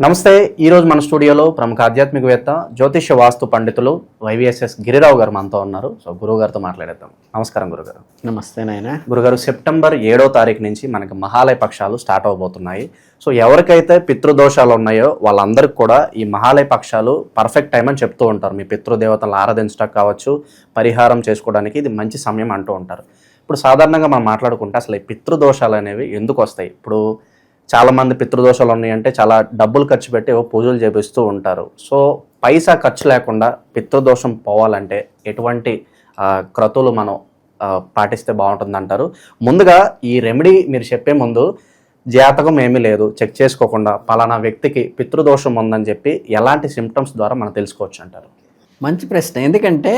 నమస్తే. ఈరోజు మన స్టూడియోలో ప్రముఖ ఆధ్యాత్మికవేత్త జ్యోతిష్య వాస్తు పండితులు వైవిఎస్ఎస్ గిరిరావు గారు మనతో ఉన్నారు. సో గురువు గారితో మాట్లాడేద్దాం. నమస్కారం గురుగారు. నమస్తే నాయన. గురుగారు, సెప్టెంబర్ 7వ తారీఖు నుంచి మనకి మహాలయ పక్షాలు స్టార్ట్ అవబోతున్నాయి. సో ఎవరికైతే పితృదోషాలు ఉన్నాయో వాళ్ళందరికీ కూడా ఈ మహాలయ పక్షాలు పర్ఫెక్ట్ టైం అని చెప్తూ ఉంటారు. మీ పితృదేవతలను ఆరాధించడం కావచ్చు, పరిహారం చేసుకోవడానికి ఇది మంచి సమయం అంటూ ఉంటారు. ఇప్పుడు సాధారణంగా మనం మాట్లాడుకుంటే అసలు ఈ పితృదోషాలు అనేవి ఎందుకు వస్తాయి? ఇప్పుడు చాలామంది పితృదోషాలు ఉన్నాయంటే చాలా డబ్బులు ఖర్చు పెట్టి పూజలు చేపిస్తూ ఉంటారు. సో పైసా ఖర్చు లేకుండా పితృదోషం పోవాలంటే ఎటువంటి క్రతువులు మనం పాటిస్తే బాగుంటుంది అంటారు? ముందుగా ఈ రెమెడీ మీరు చెప్పే ముందు జాతకం ఏమీ లేదు, చెక్ చేసుకోకుండా పలానా వ్యక్తికి పితృదోషం ఉందని చెప్పి ఎలాంటి సిమ్టమ్స్ ద్వారా మనం తెలుసుకోవచ్చు అంటారు? మంచి ప్రశ్న. ఎందుకంటే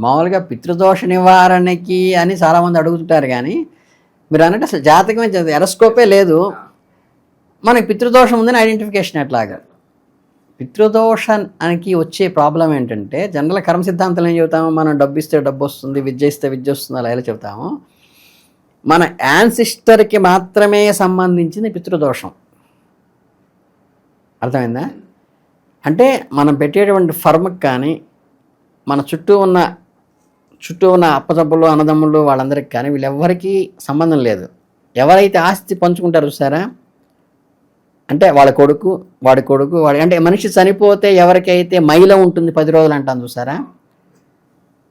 మామూలుగా పితృదోష నివారణకి అని చాలామంది అడుగుతుంటారు, కానీ మీరు అన్నట్టు అసలు జాతకమే ఎరస్కోపే లేదు. మనకి పితృదోషం ఉందని ఐడెంటిఫికేషన్ ఎట్లాగా? పితృదోషానికి వచ్చే ప్రాబ్లం ఏంటంటే, జనరల్ కర్మ సిద్ధాంతం ఏం చెబుతాము, మనం డబ్బు ఇస్తే డబ్బు వస్తుంది, విద్య ఇస్తే విద్య వస్తుంది, అలా ఎలా చెబుతాము. మన యాన్సిస్టర్కి మాత్రమే సంబంధించింది పితృదోషం. అర్థమైందా? అంటే మనం పెట్టేటువంటి ఫర్మ్కి కానీ, మన చుట్టూ ఉన్న అప్పతప్పులు అన్నదమ్ములు వాళ్ళందరికీ కానీ వీళ్ళెవ్వరికీ సంబంధం లేదు. ఎవరైతే ఆస్తి పంచుకుంటారు చూసారా, అంటే వాడి కొడుకు అంటే మనిషి చనిపోతే ఎవరికైతే మైల ఉంటుంది 10 రోజులు అంటాను చూసారా,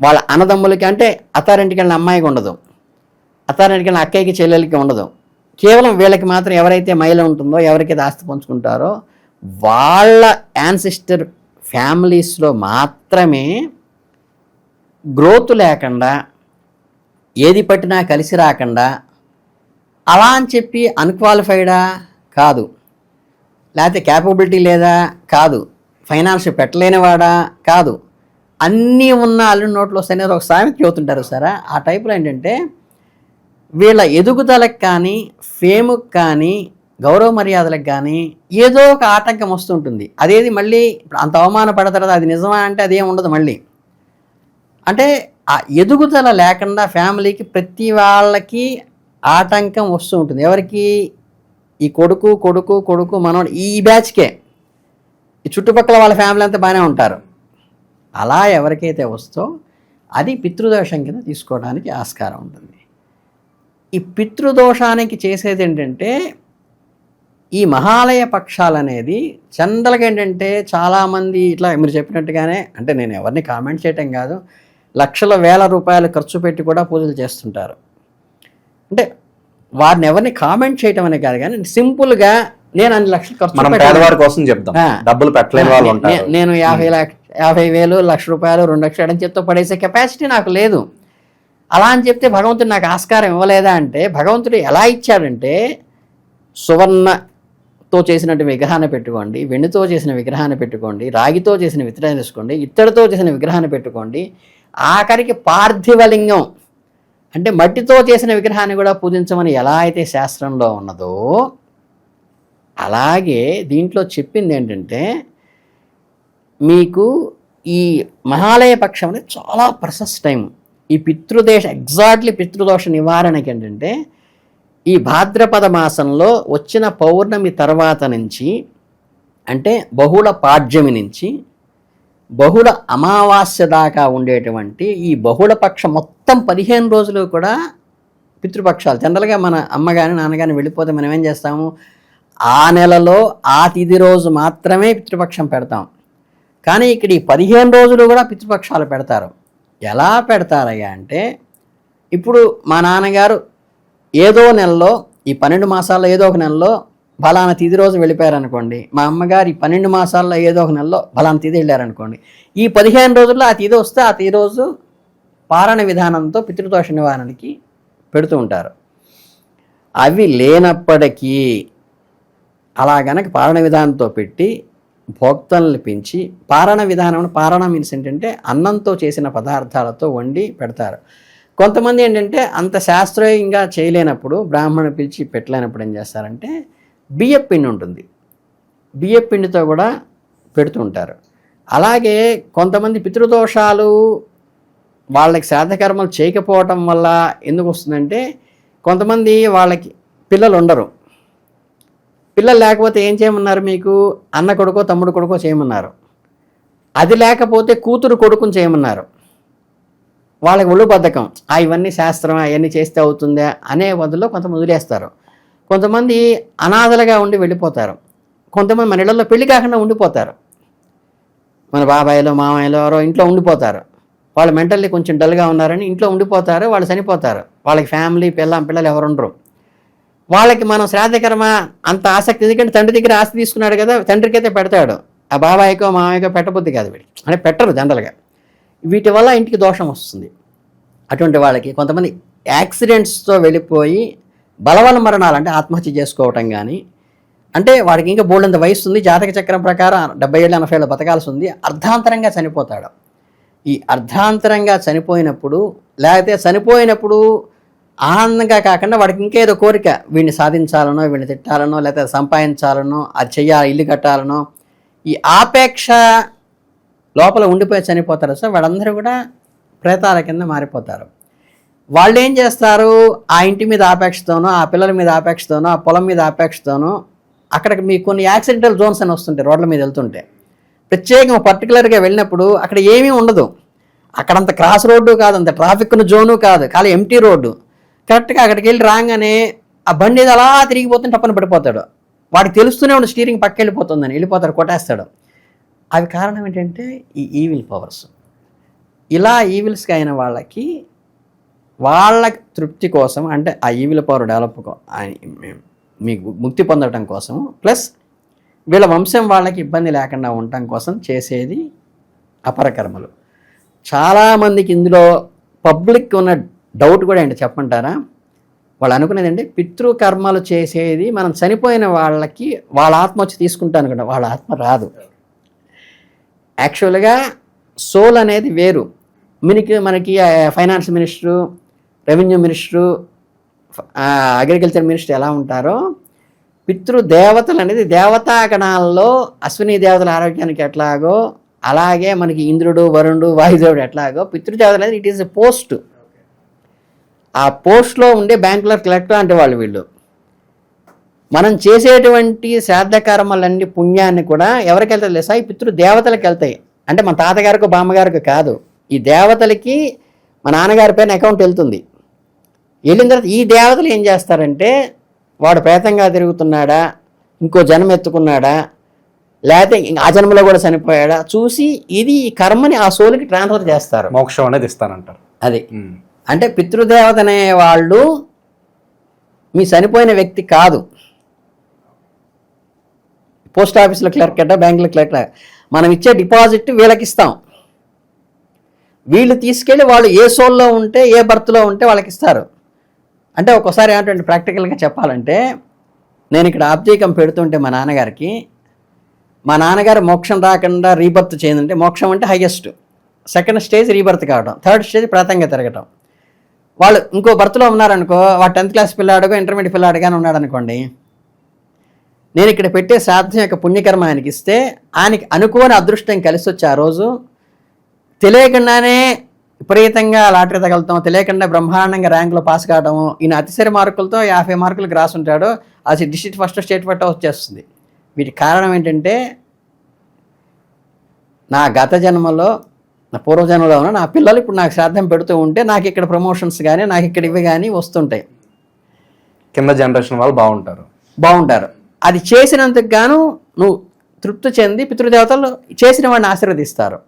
వాళ్ళ అన్నదమ్ములకి, అంటే అత్తారింటికి వెళ్ళిన అమ్మాయికి ఉండదు, అత్తారింటికి వెళ్ళిన అక్కయ్యకి చెల్లెలకి ఉండదు. కేవలం వీళ్ళకి మాత్రం ఎవరైతే మైల ఉంటుందో, ఎవరికైతే ఆస్తి పంచుకుంటారో వాళ్ళ యాన్సిస్టర్ ఫ్యామిలీస్లో మాత్రమే గ్రోత్ లేకుండా, ఏది పట్టినా కలిసి రాకుండా, అలా అని చెప్పి అన్క్వాలిఫైడా కాదు, లేకపోతే క్యాపబిలిటీ లేదా కాదు, ఫైనాన్స్ పెట్టలేనివాడా కాదు, అన్నీ ఉన్న అల్లుడి నోట్లో వస్తాయని ఒక సామెత చెబుతుంటారు సారా. ఆ టైప్లో ఏంటంటే వీళ్ళ ఎదుగుదలకు కానీ, ఫేముకి కానీ, గౌరవ మర్యాదలకు కానీ ఏదో ఒక ఆటంకం వస్తుంటుంది. అదేది మళ్ళీ అంత అవమానపడతారు, అది నిజమా అంటే అదేం ఉండదు. మళ్ళీ అంటే ఆ ఎదుగుదల లేకుండా ఫ్యామిలీకి ప్రతి వాళ్ళకి ఆటంకం వస్తూ ఉంటుంది. ఎవరికి? ఈ కొడుకు మనోడు, ఈ బ్యాచ్కే. ఈ చుట్టుపక్కల వాళ్ళ ఫ్యామిలీ అంతా బాగానే ఉంటారు. అలా ఎవరికైతే వస్తో అది పితృదోషం కింద తీసుకోవడానికి ఆస్కారం ఉంటుంది. ఈ పితృదోషానికి చేసేది ఏంటంటే, ఈ మహాలయ పక్షాలు అనేది జనరల్గా ఏంటంటే చాలామంది ఇట్లా మీరు చెప్పినట్టుగానే, అంటే నేను ఎవరిని కామెంట్ చేయటం కాదు, లక్షల వేల రూపాయలు ఖర్చు పెట్టి కూడా పూజలు చేస్తుంటారు. అంటే వారిని ఎవరిని కామెంట్ చేయటం అనే కాదు, కానీ సింపుల్గా నేను అన్ని లక్షలు ఖర్చు కోసం చెప్తాం, డబ్బులు పెట్టలేని వాళ్ళు ఉంటారు. నేను 50,000 1,00,000 2 లక్షలు అని చెప్తే పడేసే కెపాసిటీ నాకు లేదు. అలా అని చెప్తే భగవంతుడు నాకు ఆస్కారం ఇవ్వలేదా అంటే, భగవంతుడు ఎలా ఇచ్చాడంటే, సువర్ణతో చేసినట్టు విగ్రహాన్ని పెట్టుకోండి, వెండితో చేసిన విగ్రహాన్ని పెట్టుకోండి, రాగితో చేసిన విగ్రహాన్ని తీసుకోండి, ఇత్తడితో చేసిన విగ్రహాన్ని పెట్టుకోండి, ఆఖరికి పార్థివలింగం అంటే మట్టితో చేసిన విగ్రహాన్ని కూడా పూజించమని ఎలా అయితే శాస్త్రంలో ఉన్నదో, అలాగే దీంట్లో చెప్పింది ఏంటంటే, మీకు ఈ మహాలయ పక్షం అనేది చాలా ప్రశస్త టైం. ఈ ఎగ్జాక్ట్లీ పితృదోష నివారణకి ఏంటంటే, ఈ భాద్రపద మాసంలో వచ్చిన పౌర్ణమి తర్వాత నుంచి, అంటే బహుళ పాడ్యమి నుంచి బహుళ అమావాస్య దాకా ఉండేటువంటి ఈ బహుళ పక్షం మొత్తం 15 రోజులు కూడా పితృపక్షాలు. జనరల్గా మన అమ్మ కానీ నాన్న కానీ వెళ్ళిపోతే మనం ఏం చేస్తాము, ఆ నెలలో ఆ తిథి రోజు మాత్రమే పితృపక్షం పెడతాం. కానీ ఇక్కడ ఈ 15 రోజులు కూడా పితృపక్షాలు పెడతారు. ఎలా పెడతారయ్యా అంటే, ఇప్పుడు మా నాన్నగారు ఏదో నెలలో, ఈ 12 మాసాల్లో ఏదో ఒక నెలలో బలానా తిథి రోజు వెళ్ళిపోయారనుకోండి, మా అమ్మగారు ఈ 12 మాసాల్లో ఏదో ఒక నెలలో బలానా తిథి వెళ్ళారనుకోండి, ఈ 15 రోజుల్లో ఆ తిథి వస్తే ఆ తిథి రోజు పారణ విధానంతో పితృదోష నివారణకి పెడుతూ ఉంటారు. అవి లేనప్పటికీ అలా గనక పారణ విధానంతో పెట్టి భోక్తలను పెంచి, పారణ మీన్స్ ఏంటంటే అన్నంతో చేసిన పదార్థాలతో వండి పెడతారు. కొంతమంది ఏంటంటే అంత శాస్త్రీయంగా చేయలేనప్పుడు, బ్రాహ్మణుని పిలిచి పెట్టలేనప్పుడు ఏం చేస్తారంటే, బియ్యపిండి ఉంటుంది, బియ్యపిండితో కూడా పెడుతూ ఉంటారు. అలాగే కొంతమంది పితృదోషాలు వాళ్ళకి శ్రాద్ధకర్మలు చేయకపోవటం వల్ల ఎందుకు వస్తుందంటే, కొంతమంది వాళ్ళకి పిల్లలు ఉండరు, పిల్లలు లేకపోతే ఏం చేయమన్నారు? మీకు అన్న కొడుకో తమ్ముడు కొడుకో చేయమన్నారు. అది లేకపోతే కూతురు కొడుకుని చేయమన్నారు. వాళ్ళకి ఒళ్ళు బద్ధకం, ఇవన్నీ శాస్త్రం, అవన్నీ చేస్తే అవుతుందా అనే బదుల్లో కొంతమంది వదిలేస్తారు. కొంతమంది అనాథలుగా ఉండి వెళ్ళిపోతారు. కొంతమంది మన ఇళ్లలో పెళ్లి కాకుండా ఉండిపోతారు. మన బాబాయిలో మామయ్యలో ఎవరో ఇంట్లో ఉండిపోతారు. వాళ్ళు మెంటల్లీ కొంచెం డల్గా ఉన్నారని ఇంట్లో ఉండిపోతారు. వాళ్ళు చనిపోతారు. వాళ్ళకి ఫ్యామిలీ పిల్లలు ఎవరు ఉండరు. వాళ్ళకి మనం శ్రాద్ధకర్మ అంత ఆసక్తి, ఎందుకంటే తండ్రి దగ్గర ఆస్తి తీసుకున్నాడు కదా, తండ్రికి అయితే పెడతాడు. ఆ బాబాయికో మామయ్యకో పెట్టబుద్ధి కాదు వీళ్ళు, అంటే పెట్టరు జనరల్గా. వీటి వల్ల ఇంటికి దోషం వస్తుంది. అటువంటి వాళ్ళకి కొంతమంది యాక్సిడెంట్స్తో వెళ్ళిపోయి బలవన మరణాలు, అంటే ఆత్మహత్య చేసుకోవటం కానీ, అంటే వాడికి ఇంకా బోల్డంత వయసు ఉంది, జాతక చక్రం ప్రకారం 70 ఏళ్ళు 80 ఏళ్ళు బతకాల్సి ఉంది, అర్ధాంతరంగా చనిపోతాడు. ఈ అర్ధాంతరంగా చనిపోయినప్పుడు, లేకపోతే చనిపోయినప్పుడు ఆనందంగా కాకుండా వాడికి ఇంకేదో కోరిక, వీడిని సాధించాలనో, వీడిని తిట్టాలనో, లేకపోతే సంపాదించాలనో, అది చెయ్యాలి, ఇల్లు కట్టాలనో, ఈ ఆపేక్ష లోపల ఉండిపోయి చనిపోతారు. సో వాళ్ళందరూ కూడా ప్రేతాల కింద మారిపోతారు. వాళ్ళు ఏం చేస్తారు? ఆ ఇంటి మీద ఆపేక్షతోనో, ఆ పిల్లల మీద ఆపేక్షతోనో, ఆ పొలం మీద ఆపేక్షతోనో, అక్కడికి మీకు కొన్ని యాక్సిడెంటల్ జోన్స్ అని వస్తుంటాయి రోడ్ల మీద వెళ్తుంటే. ప్రత్యేకంగా పర్టికులర్గా వెళ్ళినప్పుడు అక్కడ ఏమీ ఉండదు. అక్కడంత క్రాస్ రోడ్డు కాదు, అంత ట్రాఫిక్ జోను కాదు, ఖాళీ ఎంటీ రోడ్డు. కరెక్ట్గా అక్కడికి వెళ్ళి రాగానే ఆ బండి అలా తిరిగిపోతుంటే టప్పని పడిపోతాడు. వాడికి తెలుస్తూనే ఉండి స్టీరింగ్ పక్క వెళ్ళిపోతుందని, వెళ్ళిపోతాడు, కొట్టేస్తాడు. అవి కారణం ఏంటంటే ఈ ఈవిల్ పవర్స్. ఇలా ఈవిల్స్కి అయిన వాళ్ళకి వాళ్ళ తృప్తి కోసం, అంటే ఆ ఈవిల్ పవర్ డెవలప్ మీకు ముక్తి పొందడం కోసం, ప్లస్ వీళ్ళ వంశం వాళ్ళకి ఇబ్బంది లేకుండా ఉండటం కోసం చేసేది అపరకర్మలు. చాలామందికి ఇందులో పబ్లిక్ ఉన్న డౌట్ కూడా ఏంటి చెప్పంటారా? వాళ్ళు అనుకునేది అంటే పితృకర్మలు చేసేది మనం చనిపోయిన వాళ్ళకి వాళ్ళ ఆత్మ వచ్చి తీసుకుంటాను కదా, వాళ్ళ ఆత్మ రాదు. యాక్చువల్గా సోల్ అనేది వేరు. మనకి finance minister, revenue minister, agriculture minister ఎలా ఉంటారో, పితృదేవతలు అనేది దేవతాగణాల్లో అశ్విని దేవతల ఆరోగ్యానికి ఎట్లాగో, అలాగే మనకి ఇంద్రుడు, వరుణుడు, వాయుదేవుడు ఎట్లాగో, పితృదేవతలు అనేది ఇట్ ఈస్ ఎ పోస్ట్. ఆ పోస్ట్లో ఉండే బ్యాంకులో కలెక్టర్ అంటే వాళ్ళు వీళ్ళు. మనం చేసేటువంటి శ్రాద్ధకర్మలన్నీ పుణ్యాన్ని కూడా ఎవరికి వెళ్తాయి తెలుసా? ఈ పితృదేవతలకు వెళ్తాయి. అంటే మన తాతగారికి బామ్మగారికి కాదు, ఈ దేవతలకి మా నాన్నగారి పైన అకౌంట్ వెళ్తుంది. వెళ్ళిన తర్వాత ఈ దేవతలు ఏం చేస్తారంటే, వాడు ప్రేతంగా తిరుగుతున్నాడా, ఇంకో జన్మ ఎత్తుకున్నాడా, లేకపోతే ఆ జన్మలో కూడా చనిపోయాడా చూసి ఇది ఈ కర్మని ఆ సోలుకి ట్రాన్స్ఫర్ చేస్తారు. మోక్షం అనేది ఇస్తానంటారు. అది అంటే పితృదేవత అనే వాళ్ళు మీ చనిపోయిన వ్యక్తి కాదు. పోస్ట్ ఆఫీస్లో క్లర్క్ అట్ట, బ్యాంకులో క్లర్క్, మనం ఇచ్చే డిపాజిట్ వీళ్ళకి ఇస్తాం. వీళ్ళు తీసుకెళ్ళి వాళ్ళు ఏ సోల్లో ఉంటే, ఏ బర్త్లో ఉంటే వాళ్ళకి ఇస్తారు. అంటే ఒక్కోసారి ఏమంటే ప్రాక్టికల్గా చెప్పాలంటే, నేను ఇక్కడ ఆబ్జీకం పెడుతుంటే మా నాన్నగారు మోక్షం రాకుండా రీబర్త్ చేయందంటే, మోక్షం అంటే హైయెస్ట్, సెకండ్ స్టేజ్ రీబర్త్ కావడం, థర్డ్ స్టేజ్ ప్రేతంగా తిరగటం. వాళ్ళు ఇంకో బర్త్లో ఉన్నారనుకో, వాడు 10th క్లాస్ పిల్లాడుగా ఇంటర్మీడియట్ పిల్లాడుగానే ఉన్నాడు అనుకోండి, నేను ఇక్కడ పెట్టే శ్రాద్ధం యొక్క పుణ్యకర్మ ఆయనకి ఇస్తే, ఆయనకి అనుకోని అదృష్టం కలిసి వచ్చి ఆ రోజు తెలియకుండానే విపరీతంగా లాటరీ తగలటం, తెలియకుండా బ్రహ్మాండంగా ర్యాంకులో పాస్ కావడము, ఈయన అతిశయ మార్కులతో 50 మార్కులకు రాసుంటాడు, అది డిస్ట్రిక్ట్ ఫస్ట్ స్టేట్ ఫస్ట్ వచ్చేస్తుంది. వీటికి కారణం ఏంటంటే, నా గత జన్మలో, నా పూర్వజన్మలో ఉన్న నా పిల్లలు ఇప్పుడు నాకు శ్రాద్ధం పెడుతూ ఉంటే నాకు ఇక్కడ ప్రమోషన్స్ కానీ, నాకు ఇక్కడ ఇవి కానీ వస్తుంటాయి. కింద జనరేషన్ వాళ్ళు బాగుంటారు. అది చేసినందుకు గాను నువ్వు తృప్తి చెంది పితృదేవతలు చేసిన వాడిని ఆశీర్వదిస్తారు.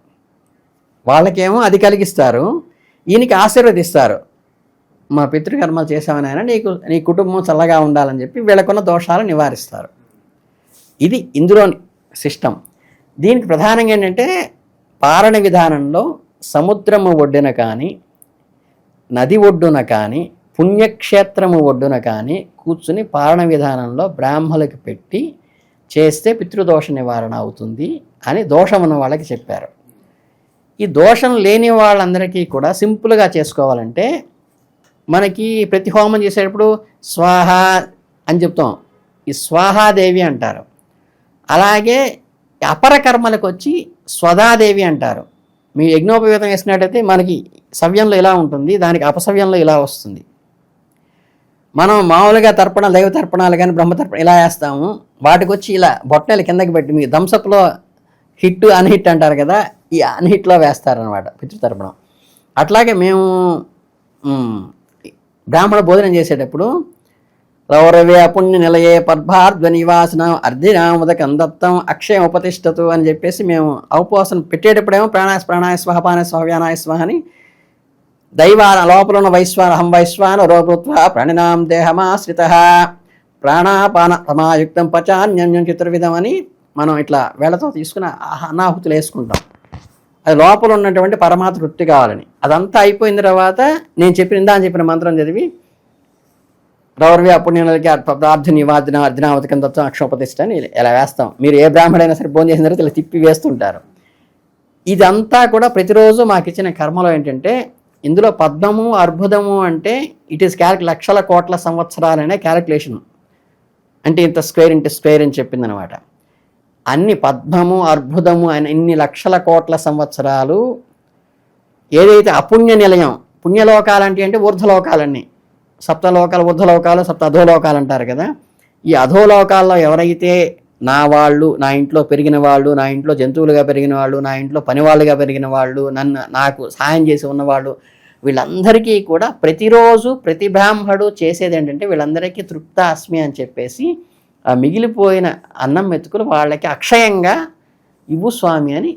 వాళ్ళకేమో అది కలిగిస్తారు, ఈయనకి ఆశీర్వదిస్తారు. మా పితృకర్మలు చేసామని ఆయన నీ కుటుంబం చల్లగా ఉండాలని చెప్పి వీళ్ళకున్న దోషాలు నివారిస్తారు. ఇది ఇందులోని సిస్టమ్. దీనికి ప్రధానంగా ఏంటంటే, పారణ విధానంలో సముద్రము ఒడ్డున కానీ, నది ఒడ్డున కానీ, పుణ్యక్షేత్రము ఒడ్డున కానీ కూర్చుని పారణ విధానంలో బ్రాహ్మణులకు పెట్టి చేస్తే పితృదోష నివారణ అవుతుంది అని దోషం ఉన్న వాళ్ళకి చెప్పారు. ఈ దోషం లేని వాళ్ళందరికీ కూడా సింపుల్గా చేసుకోవాలంటే, మనకి ప్రతి హోమం చేసేటప్పుడు స్వాహ అని చెప్తాం, ఈ స్వాహాదేవి అంటారు. అలాగే అపర కర్మలకు వచ్చి స్వదాదేవి అంటారు. మీ యజ్ఞోపవేతం వేసినట్టయితే మనకి సవ్యంలో ఇలా ఉంటుంది, దానికి అపసవ్యంలో ఇలా వస్తుంది. మనం మామూలుగా తర్పణాలు, దైవ తర్పణాలు కానీ బ్రహ్మ తర్పణ ఇలా వేస్తాము. వాటికి వచ్చి ఇలా బొట్టలు కిందకి పెట్టి, మీ థమ్సప్లో హిట్ అన్హిట్ అంటారు కదా, ఈ అన్హిట్లో వేస్తారనమాట పితృతర్పణం. అట్లాగే మేము బ్రాహ్మణ భోజనం చేసేటప్పుడు రౌరవే పుణ్య నిలయే పద్భార్ధ్వ నివాసన అర్ధినాముదకం దత్తం అక్షయం ఉపతిష్టతు అని చెప్పేసి మేము ఉపవాసం పెట్టేటప్పుడేమో ప్రాణాయ స్వహ పానాయ స్వహ వ్యానాయ స్వహ అని దైవాన లోపల ఉన్న వైశ్వాన అహం వైశ్వాన రోగృత్వ ప్రాణినాం దేహమాశ్రిత ప్రాణాపాన సమాయుక్తం పచాన్యం చతుర్విధం అని మనం ఇట్లా వేళతో తీసుకుని అనాహుతులు వేసుకుంటాం. అది లోపల ఉన్నటువంటి పరమాత్మ తృప్తి కావాలని. అదంతా అయిపోయిన తర్వాత నేను చెప్పిన మంత్రం చదివి రౌరవ్య పుణ్యాలకి ప్రార్థన అర్జునావతికం తత్వం అక్షోపతిష్ట అని ఇలా వేస్తాం. మీరు ఏ బ్రాహ్మడైనా సరే భోజనం చేసిన తర్వాత ఇలా తిప్పి వేస్తుంటారు. ఇదంతా కూడా ప్రతిరోజు మాకు ఇచ్చిన కర్మలో ఏంటంటే, ఇందులో పద్మము అర్బుదము అంటే ఇట్ ఈస్ లక్షల కోట్ల సంవత్సరాలనే క్యాలిక్యులేషన్. అంటే ఇంత స్క్వేర్ ఇంటూ స్క్వేర్ అని చెప్పింది అనమాట. అన్ని పద్మము అర్బుదము అని ఇన్ని లక్షల కోట్ల సంవత్సరాలు ఏదైతే అపుణ్య నిలయం, పుణ్యలోకాలంటే అంటే ఊర్ధ్వలోకాలన్నీ, సప్తలోకాలు ఊర్ధ్వలోకాలు, సప్త అధోలోకాలు అంటారు కదా. ఈ అధోలోకాల్లో ఎవరైతే నా వాళ్ళు, నా ఇంట్లో పెరిగిన వాళ్ళు, నా ఇంట్లో జంతువులుగా పెరిగిన వాళ్ళు, నా ఇంట్లో పనివాళ్ళుగా పెరిగిన వాళ్ళు, నాకు సహాయం చేసి ఉన్నవాళ్ళు, వీళ్ళందరికీ కూడా ప్రతిరోజు ప్రతి బ్రాహ్మడు చేసేది ఏంటంటే వీళ్ళందరికీ తృప్త అస్మి అని చెప్పేసి ఆ మిగిలిపోయిన అన్నం మెతుకులు వాళ్ళకి అక్షయంగా ఇవ్వు స్వామి అని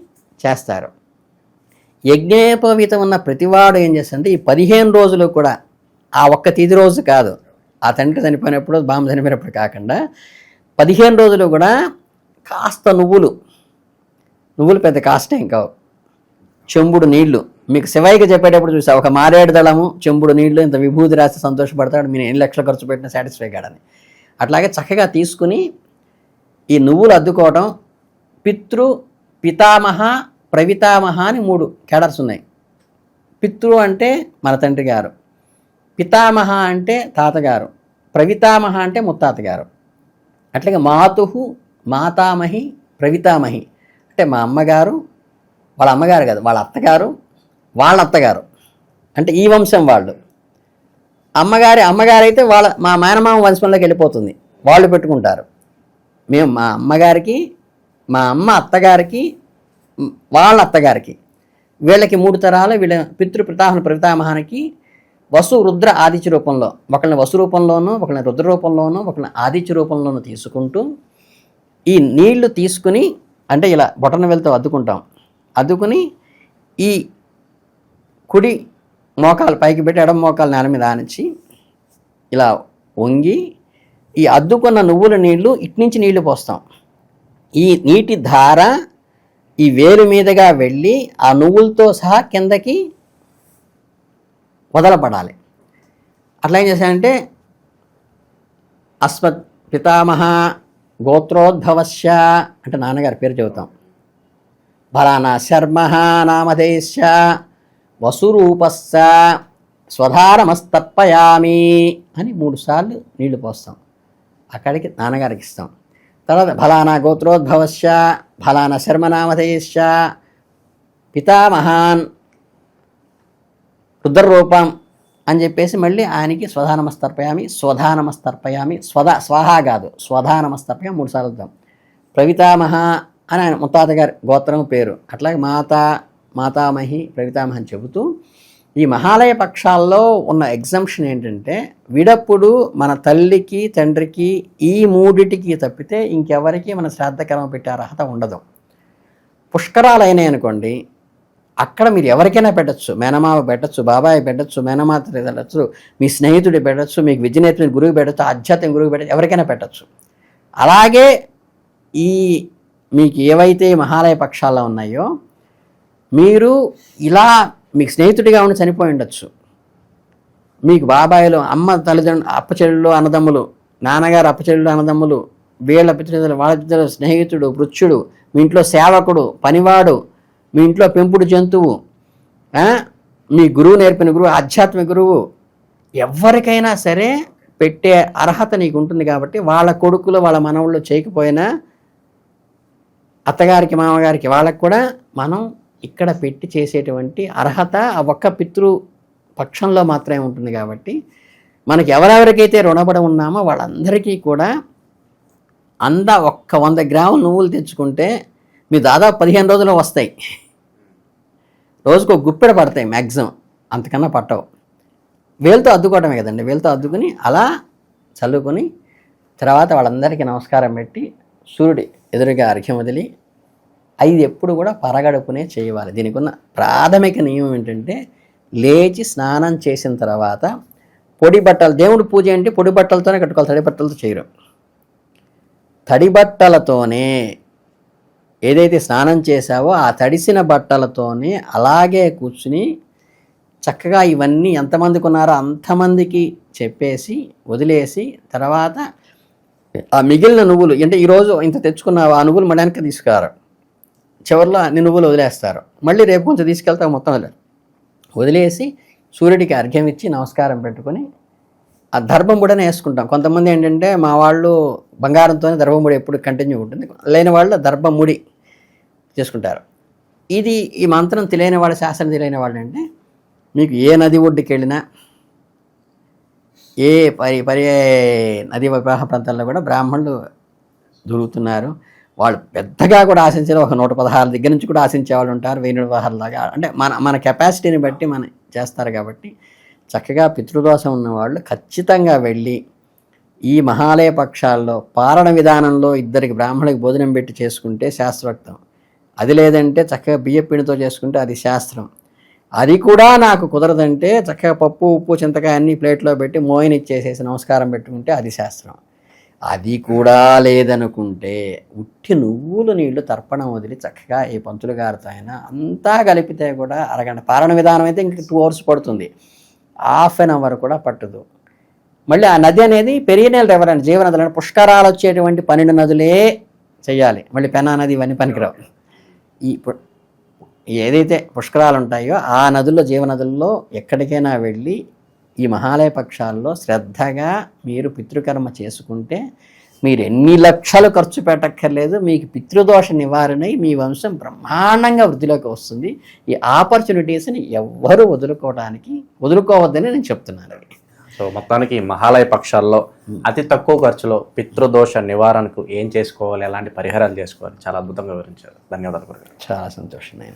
చేస్తారు. యజ్ఞోపవీతం ఉన్న ప్రతివాడు ఏం చేస్తారంటే ఈ 15 రోజులు కూడా, ఆ ఒక్క తిథి రోజు కాదు, ఆ తండ్రి చనిపోయినప్పుడు బామ్మ చనిపోయినప్పుడు కాకుండా 15 రోజులు కూడా కాస్త నువ్వులు పెద్ద కాస్టే ఇంకావు, చెంబుడు నీళ్లు. మీకు శివయ్యకి చెప్పేటప్పుడు చూసా, ఒక మారేడు దళము చెంబుడు నీళ్లు, ఇంత విభూతి రాసి సంతోషపడతాడు, మీరు ఎన్ని లక్షలు ఖర్చు పెట్టినా సాటిస్ఫై కాడని. అట్లాగే చక్కగా తీసుకుని ఈ నువ్వులు అద్దుకోవడం. పితామహ ప్రవితామహ అని 3 కేడర్స్ ఉన్నాయి. పితృ అంటే మన తండ్రి గారు, పితామహ అంటే తాతగారు, ప్రవితామహ అంటే ముత్తాతగారు. అట్లాగే మాతుహు మాతామహి ప్రవితామహి అంటే మా అమ్మగారు, వాళ్ళ అమ్మగారు కాదు, వాళ్ళ అత్తగారు, వాళ్ళ అత్తగారు అంటే ఈ వంశం వాళ్ళు. అమ్మగారైతే మా మేనమామ వంశంలోకి వెళ్ళిపోతుంది, వాళ్ళు పెట్టుకుంటారు. మేము మా అమ్మగారికి, మా అమ్మ అత్తగారికి, వాళ్ళ అత్తగారికి, వీళ్ళకి 3 తరాలు. వీళ్ళ పితృపితామహ ప్రవితామహానికి వసు రుద్ర ఆదిత్య రూపంలో, ఒకళ్ళని వసు రూపంలోనూ, ఒకళ్ళని రుద్ర రూపంలోనూ, ఒకళ్ళని ఆదిత్య రూపంలోనూ తీసుకుంటూ ఈ నీళ్లు తీసుకుని, అంటే ఇలా బొటన వేలుతో అద్దుకుంటాం. అద్దుకుని ఈ కుడి మోకాలు పైకి పెట్టి ఎడమ మోకాలు నేల మీద ఆనించి ఇలా వంగి ఈ అద్దుకున్న నువ్వుల నీళ్లు ఇట్నుంచి నీళ్లు పోస్తాం. ఈ నీటి ధార ఈ వేలు మీదుగా వెళ్ళి ఆ నువ్వులతో సహా కిందకి వదలపడాలి. అట్లా ఏం చేశానంటే అస్మత్ పితామహ గోత్రోద్భవస్య అంటే నాన్నగారి పేరు చెబుతాం. ఫలానా శర్మ నామధేశ్య వసురూపస్స స్వధారమస్తర్పయామి అని 3 సార్లు నీళ్లు పోస్తాం. అక్కడికి నాన్నగారికి ఇస్తాం. తర్వాత ఫలానా గోత్రోద్భవస్య ఫలానా శర్మనామధేశ్య పితామహాన్ రుద్రరూపం అని చెప్పేసి మళ్ళీ ఆయనకి స్వధానమస్తర్పయామి స్వాహా కాదు స్వధానమస్తర్పయామి 3 సార్లు వద్దాం. ప్రవితామహ అని ఆయన ముత్తాత గారి గోత్రం పేరు. అట్లాగే మాతామహి ప్రవితామహ అని చెబుతూ ఈ మహాలయ పక్షాల్లో ఉన్న ఎగ్జంప్షన్ ఏంటంటే విడప్పుడు మన తల్లికి తండ్రికి ఈ 3టికి తప్పితే ఇంకెవరికి మన శ్రాద్ధకర్మ పెట్టే అర్హత ఉండదు. పుష్కరాలైనాయి అనుకోండి, అక్కడ మీరు ఎవరికైనా పెట్టచ్చు, మేనమావ పెట్టచ్చు, బాబాయ్ పెట్టచ్చు, మేనమాత పెట్టచ్చు, మీ స్నేహితుడి పెట్టచ్చు, మీకు విద్యనేత్రుని గురువు పెట్టచ్చు, ఆధ్యాత్మిక గురువు పెట్టచ్చు, ఎవరికైనా పెట్టచ్చు. అలాగే ఈ మీకు ఏవైతే మహాలయ పక్షాల్లో ఉన్నాయో మీరు ఇలా మీకు స్నేహితుడిగా ఉండి చనిపోయి ఉండొచ్చు, మీకు బాబాయిలు, అమ్మ తల్లిదండ్రులు, అప్పచెల్లులు, అన్నదమ్ములు, నాన్నగారు అప్పచెల్లులు, అన్నదమ్ములు, వీళ్ళ పితృలు, వాళ్ళ పితృలు, స్నేహితుడు, వృత్యుడు, మీ ఇంట్లో సేవకుడు, పనివాడు, మీ ఇంట్లో పెంపుడు జంతువు, మీ గురువు నేర్పిన గురువు, ఆధ్యాత్మిక గురువు, ఎవరికైనా సరే పెట్టే అర్హత నీకు ఉంటుంది. కాబట్టి వాళ్ళ కొడుకులు వాళ్ళ మనవుళ్ళు చేయకపోయినా అత్తగారికి మామగారికి వాళ్ళకు కూడా మనం ఇక్కడ పెట్టి చేసేటువంటి అర్హత ఆ ఒక్క పితృ పక్షంలో మాత్రమే ఉంటుంది. కాబట్టి మనకి ఎవరెవరికైతే రుణపడి ఉన్నామో వాళ్ళందరికీ కూడా ఒక్క 100 గ్రాముల నువ్వులు తెచ్చుకుంటే మీ దాదాపు 15 రోజుల్లో వస్తాయి. రోజుకు ఒక గుప్పెడ పడతాయి మ్యాక్సిమం, అంతకన్నా పట్టవు. వేలుతో అద్దుకోవడమే కదండి, వేలుతో అద్దుకుని అలా చల్లుకొని తర్వాత వాళ్ళందరికీ నమస్కారం పెట్టి సూర్యుడి ఎదురుగా అర్ఘ్యం వదిలి 5 ఎప్పుడు కూడా పరగడుపునే చేయాలి. దీనికి ఉన్న ప్రాథమిక నియమం ఏంటంటే లేచి స్నానం చేసిన తర్వాత పొడి బట్టలు, దేవుడి పూజ అంటే పొడి బట్టలతోనే కట్టుకోవాలి, తడి బట్టలతో చేయరు. తడి బట్టలతోనే ఏదైతే స్నానం చేసావో ఆ తడిసిన బట్టలతోనే అలాగే కూర్చుని చక్కగా ఇవన్నీ ఎంతమందికి ఉన్నారో అంతమందికి చెప్పేసి వదిలేసి తర్వాత ఆ మిగిలిన నువ్వులు అంటే ఈరోజు ఇంత తెచ్చుకున్నావు ఆ నువ్వులు మడానికి తీసుకురారు, చివరిలో అన్ని నువ్వులు వదిలేస్తారు. మళ్ళీ రేపు కొంచెం తీసుకెళ్తాం మొత్తం వదిలేసి సూర్యుడికి అర్ఘ్యం ఇచ్చి నమస్కారం పెట్టుకొని ఆ దర్భముడనే వేసుకుంటాం. కొంతమంది ఏంటంటే మా వాళ్ళు బంగారంతోనే దర్భముడి ఎప్పుడు కంటిన్యూ ఉంటుంది, లేని వాళ్ళు దర్భముడి చేసుకుంటారు. ఈ మంత్రం తెలియని వాళ్ళు, శాస్త్రం తెలియని వాళ్ళు అంటే మీకు ఏ నది ఒడ్డుకి వెళ్ళినా ఏ నది వివాహ ప్రాంతాల్లో కూడా బ్రాహ్మణులు దొరుకుతున్నారు. వాళ్ళు పెద్దగా కూడా ఆశించారు, ఒక 116 దగ్గర నుంచి కూడా ఆశించే వాళ్ళు ఉంటారు, 1000 దాకా. అంటే మన కెపాసిటీని బట్టి మనం చేస్తారు. కాబట్టి చక్కగా పితృదోషం ఉన్నవాళ్ళు ఖచ్చితంగా వెళ్ళి ఈ మహాలయ పక్షాల్లో పారణ విధానంలో 2 బ్రాహ్మణులకు భోజనం పెట్టి చేసుకుంటే శాస్త్రోక్తం. అది లేదంటే చక్కగా బియ్యపిండితో చేసుకుంటే అది శాస్త్రం. అది కూడా నాకు కుదరదంటే చక్కగా పప్పు, ఉప్పు, చింతకాయ అన్ని ప్లేట్లో పెట్టి మోయినిచ్చేసేసి నమస్కారం పెట్టుకుంటే అది శాస్త్రం. అది కూడా లేదనుకుంటే ఉట్టి నువ్వులు నీళ్లు తర్పణం వదిలి చక్కగా ఈ పంతులు గారితో అయినా అంతా కలిపితే కూడా అరగంట. పారణ విధానం అయితే ఇంక 2 hours పడుతుంది, ½ an hour కూడా పట్టదు. మళ్ళీ ఆ నది అనేది పెరియనల్ రివర్ అని జీవనదులు పుష్కరాలు వచ్చేటువంటి 12 నదులే చేయాలి. మళ్ళీ పెన్నా నది ఇవన్నీ పనికిరావు. ఏదైతే పుష్కరాలు ఉంటాయో ఆ నదుల్లో, జీవనదుల్లో ఎక్కడికైనా వెళ్ళి ఈ మహాలయ పక్షాల్లో శ్రద్ధగా మీరు పితృకర్మ చేసుకుంటే మీరు ఎన్ని లక్షలు ఖర్చు పెట్టక్కర్లేదు, మీకు పితృదోష నివారణ మీ వంశం బ్రహ్మాండంగా వృద్ధిలోకి వస్తుంది. ఈ ఆపర్చునిటీస్ని ఎవ్వరూ వదులుకోవద్దని నేను చెప్తున్నాను. సో మొత్తానికి మహాలయ పక్షాల్లో అతి తక్కువ ఖర్చులో పితృదోష నివారణకు ఏం చేసుకోవాలి, ఎలాంటి పరిహారాలు చేసుకోవాలి చాలా అద్భుతంగా వివరించారు. ధన్యవాదాలు. చాలా సంతోషం.